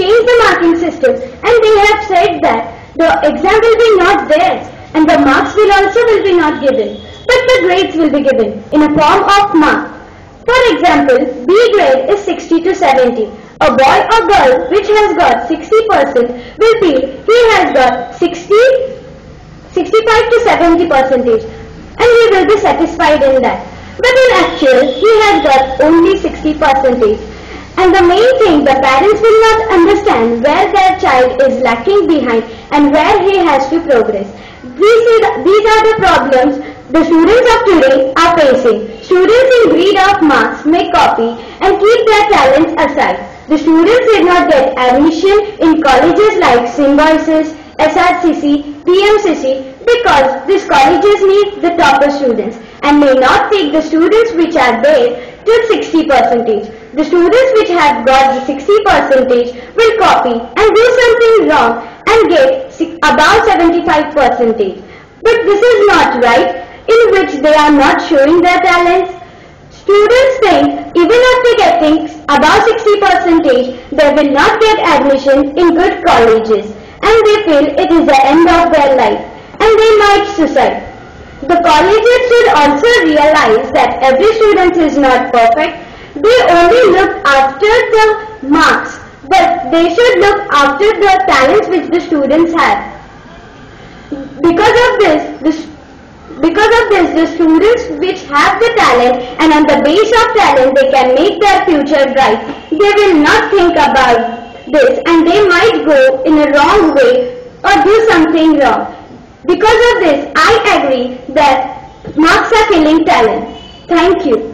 changed the marking system and they have said that the exam will be not theirs and the marks will also be not given, but the grades will be given in a form of mark. For example, B grade is 60 to 70. A boy or girl which has got 60% will feel he has got 65 to 70% and he will be satisfied in that. But in actual, he has got only 60%. And the main thing, the parents will not understand where their child is lacking behind and where he has to progress. These are the problems the students of today are facing. Students in greed of marks may copy and keep their talents aside. The students did not get admission in colleges like Symbiosis, SRCC, PMCC because these colleges need the topper students and may not take the students which are there till 60%. The students which have got the 60% will copy and do something wrong and get about 75%. But this is not right, in which they are not showing their talents. Students think even after getting about 60%, they will not get admission in good colleges and they feel it is the end of their life and they might suicide. The colleges should also realize that every student is not perfect. They only look after the marks, but they should look after the talents which the students have. Because of this, the students which have the talent and on the base of talent they can make their future bright. They will not think about this and they might go in a wrong way or do something wrong. Because of this, I agree that marks are killing talent. Thank you.